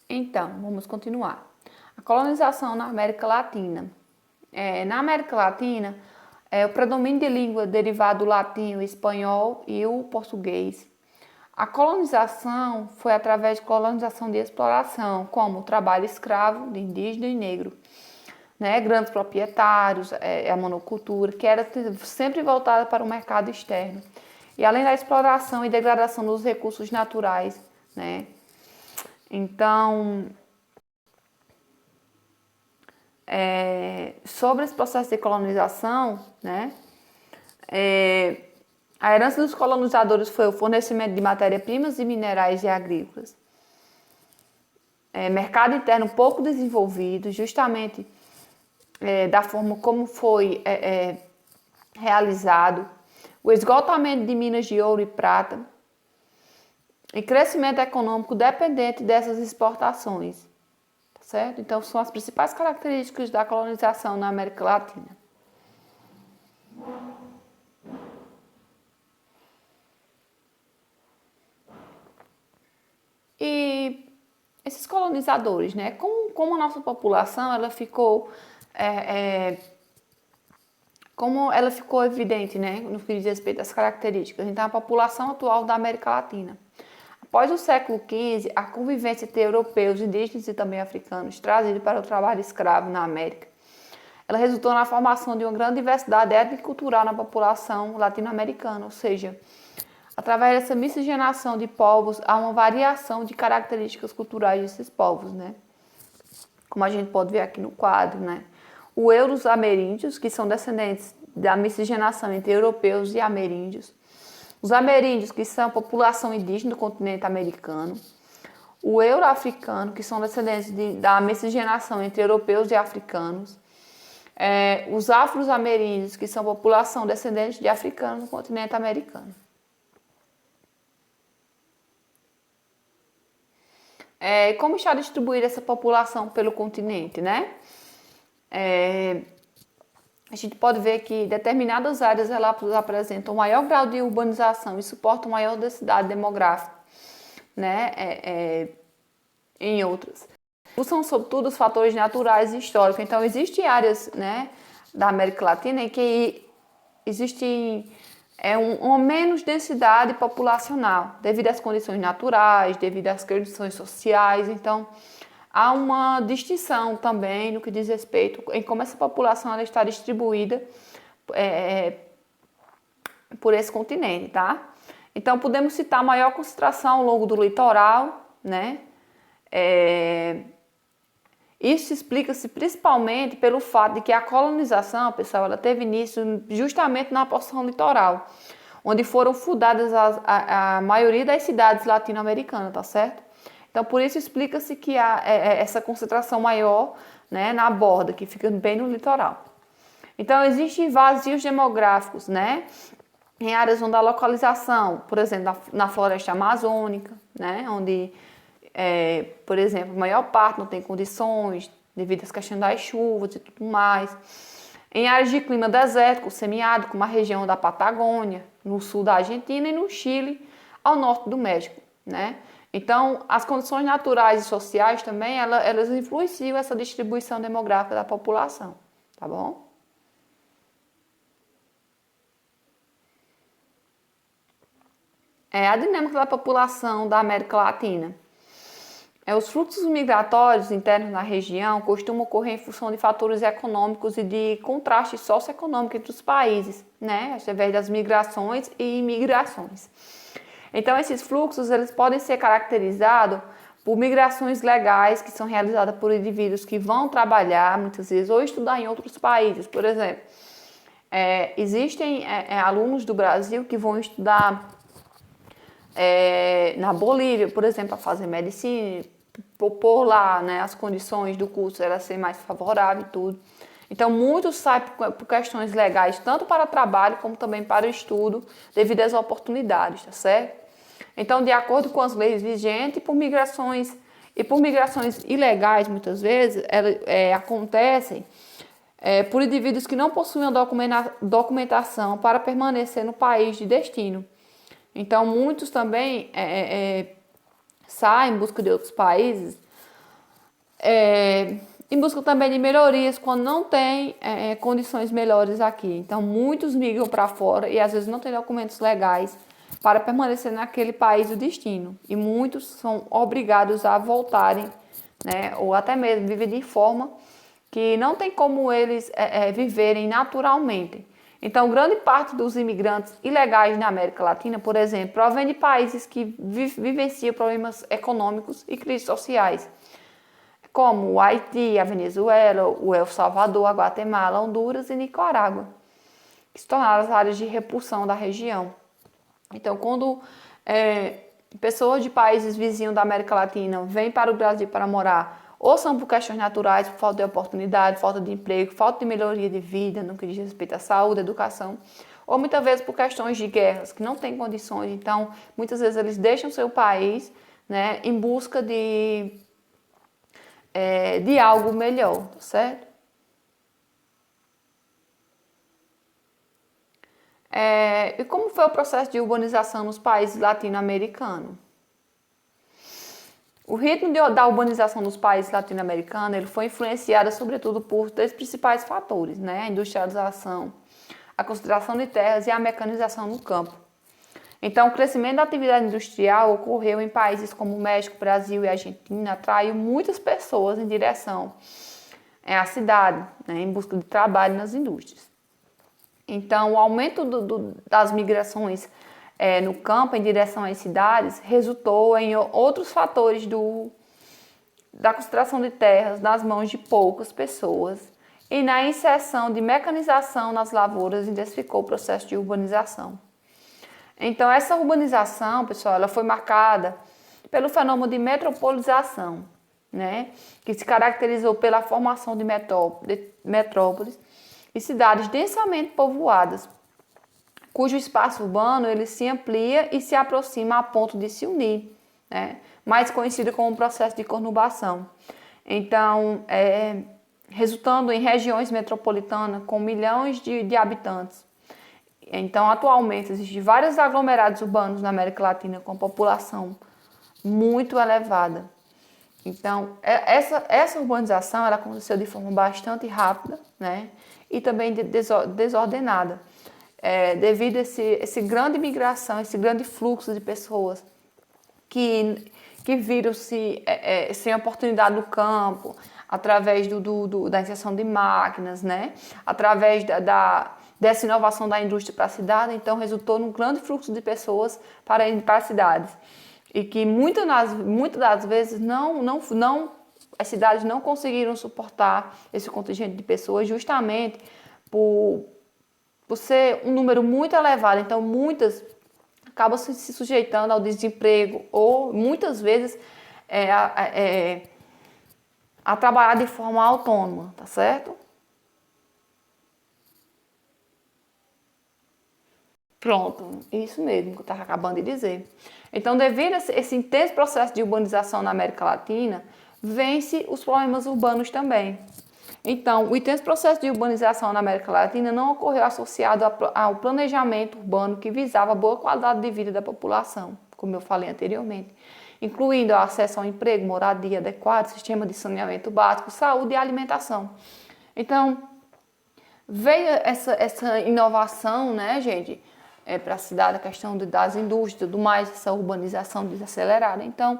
Então, vamos continuar. A colonização na América Latina. Na América Latina, o predomínio de língua derivado do latim, o espanhol e o português. A colonização foi através de colonização de exploração, como o trabalho escravo de indígena e negro, né? Grandes proprietários, a monocultura, que era sempre voltada para o mercado externo. E além da exploração e degradação dos recursos naturais, né? Então, sobre esse processo de colonização, né? A herança dos colonizadores foi o fornecimento de matérias-primas e minerais e agrícolas. Mercado interno pouco desenvolvido, justamente da forma como foi realizado, o esgotamento de minas de ouro e prata e crescimento econômico dependente dessas exportações, tá certo? Então, são as principais características da colonização na América Latina. E esses colonizadores, né? Como a nossa população, ela ficou como ela ficou evidente, né, no que diz respeito às características. Então, a população atual da América Latina. Após o século XV, a convivência entre europeus, indígenas e também africanos, trazidos para o trabalho escravo na América, ela resultou na formação de uma grande diversidade étnica e cultural na população latino-americana, ou seja, através dessa miscigenação de povos, há uma variação de características culturais desses povos, né? Como a gente pode ver aqui no quadro, né? Os euro-ameríndios, que são descendentes da miscigenação entre europeus e ameríndios. Os ameríndios, que são a população indígena do continente americano. O euro-africano, que são descendentes da miscigenação entre europeus e africanos. Os afro-ameríndios, que são a população descendente de africanos do continente americano. Como está distribuída essa população pelo continente, né? A gente pode ver que determinadas áreas elas apresentam um maior grau de urbanização e suportam maior densidade demográfica, né? Em outras. São, sobretudo, os fatores naturais e históricos. Então, existem áreas, né, da América Latina em que existe uma menos densidade populacional, devido às condições naturais, devido às condições sociais. Então, há uma distinção também no que diz respeito em como essa população ela está distribuída por esse continente, tá? Então, podemos citar maior concentração ao longo do litoral, né? Isso explica-se principalmente pelo fato de que a colonização, pessoal, ela teve início justamente na porção litoral, onde foram fundadas a maioria das cidades latino-americanas, tá certo? Então, por isso explica-se que há essa concentração maior, né, na borda, que fica bem no litoral. Então, existem vazios demográficos, né, em áreas onde a localização, por exemplo, na floresta amazônica, né, onde, por exemplo, a maior parte não tem condições devido às questões das chuvas e tudo mais. Em áreas de clima desértico, semiárido, como a região da Patagônia, no sul da Argentina e no Chile, ao norte do México, né? Então, as condições naturais e sociais também, elas influenciam essa distribuição demográfica da população, tá bom? A dinâmica da população da América Latina. Os fluxos migratórios internos na região costumam ocorrer em função de fatores econômicos e de contraste socioeconômico entre os países, né? Através das migrações e imigrações. Então, esses fluxos eles podem ser caracterizados por migrações legais que são realizadas por indivíduos que vão trabalhar, muitas vezes, ou estudar em outros países. Por exemplo, existem alunos do Brasil que vão estudar na Bolívia, por exemplo, para fazer medicina, por lá, né, as condições do curso elas serem mais favoráveis e tudo. Então, muitos saem por questões legais, tanto para trabalho como também para estudo, devido às oportunidades, tá certo? Então, de acordo com as leis vigentes, por migrações ilegais, muitas vezes, acontecem por indivíduos que não possuem a documentação para permanecer no país de destino. Então, muitos também saem em busca de outros países Em busca também de melhorias quando não tem condições melhores aqui. Então, muitos migram para fora e às vezes não têm documentos legais para permanecer naquele país do destino. E muitos são obrigados a voltarem, né, ou até mesmo viver de forma que não tem como eles viverem naturalmente. Então, grande parte dos imigrantes ilegais na América Latina, por exemplo, provém de países que vivenciam problemas econômicos e crises sociais, como o Haiti, a Venezuela, o El Salvador, a Guatemala, Honduras e Nicarágua, que se tornaram as áreas de repulsão da região. Então, quando pessoas de países vizinhos da América Latina vêm para o Brasil para morar, ou são por questões naturais, por falta de oportunidade, falta de emprego, falta de melhoria de vida, no que diz respeito à saúde, à educação, ou muitas vezes por questões de guerras, que não têm condições. Então, muitas vezes eles deixam seu país, né, em busca de algo melhor, tá certo? E como foi o processo de urbanização nos países latino-americanos? O ritmo da urbanização dos países latino-americanos ele foi influenciado sobretudo por três principais fatores, né? A industrialização, a concentração de terras e a mecanização no campo. Então, o crescimento da atividade industrial ocorreu em países como México, Brasil e Argentina, atraiu muitas pessoas em direção à cidade, né, em busca de trabalho nas indústrias. Então, o aumento das migrações no campo em direção às cidades resultou em outros fatores da concentração de terras nas mãos de poucas pessoas e na inserção de mecanização nas lavouras intensificou o processo de urbanização. Então, essa urbanização, pessoal, ela foi marcada pelo fenômeno de metropolização, né, que se caracterizou pela formação de metrópoles e cidades densamente povoadas, cujo espaço urbano ele se amplia e se aproxima a ponto de se unir, né, mais conhecido como processo de conurbação. Então, resultando em regiões metropolitanas com milhões de habitantes. Então, atualmente, existem vários aglomerados urbanos na América Latina com população muito elevada. Então, essa urbanização ela aconteceu de forma bastante rápida, né? E também desordenada, devido a essa grande migração, esse grande fluxo de pessoas que viram-se sem oportunidade no campo, através da inserção de máquinas, né? Através dessa inovação da indústria para a cidade, então resultou num grande fluxo de pessoas para ir para as cidades. E que muitas das vezes as cidades não conseguiram suportar esse contingente de pessoas justamente por ser um número muito elevado. Então, muitas acabam se sujeitando ao desemprego ou, muitas vezes, a trabalhar de forma autônoma, tá certo? Pronto, isso mesmo que eu estava acabando de dizer. Então, devido a esse intenso processo de urbanização na América Latina, vence os problemas urbanos também. Então, o intenso processo de urbanização na América Latina não ocorreu associado ao planejamento urbano que visava a boa qualidade de vida da população, como eu falei anteriormente, incluindo o acesso ao emprego, moradia adequada, sistema de saneamento básico, saúde e alimentação. Então, veio essa inovação, né, gente, para a cidade, a questão das indústrias e tudo mais, essa urbanização desacelerada. Então,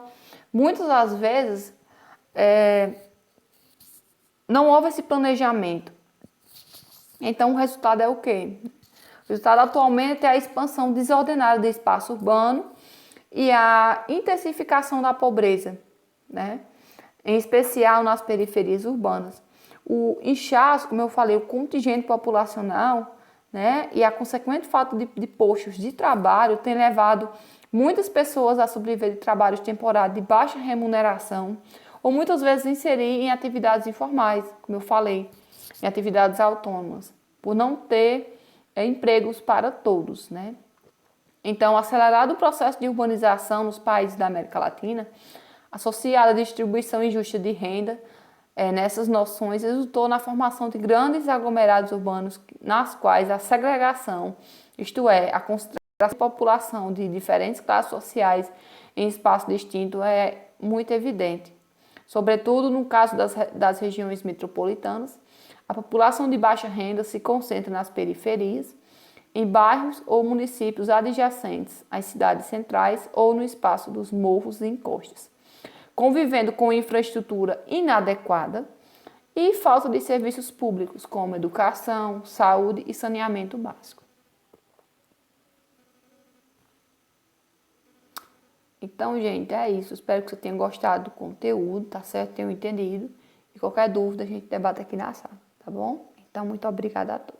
muitas das vezes, não houve esse planejamento. Então, o resultado é o quê? O resultado atualmente é a expansão desordenada do espaço urbano e a intensificação da pobreza, né? Em especial nas periferias urbanas. O inchaço, como eu falei, o contingente populacional, né, e a consequente falta de postos de trabalho tem levado muitas pessoas a sobreviver de trabalhos temporários de baixa remuneração ou muitas vezes inserir em atividades informais, como eu falei, em atividades autônomas, por não ter empregos para todos, né? Então, acelerado o processo de urbanização nos países da América Latina, associado à distribuição injusta de renda, nessas noções resultou na formação de grandes aglomerados urbanos nas quais a segregação, isto é, a concentração da população de diferentes classes sociais em espaços distintos é muito evidente. Sobretudo no caso das regiões metropolitanas, a população de baixa renda se concentra nas periferias, em bairros ou municípios adjacentes às cidades centrais ou no espaço dos morros e encostas, convivendo com infraestrutura inadequada e falta de serviços públicos como educação, saúde e saneamento básico. Então, gente, é isso. Espero que você tenha gostado do conteúdo, tá certo? Tenham entendido. E qualquer dúvida, a gente debate aqui na sala, tá bom? Então, muito obrigada a todos.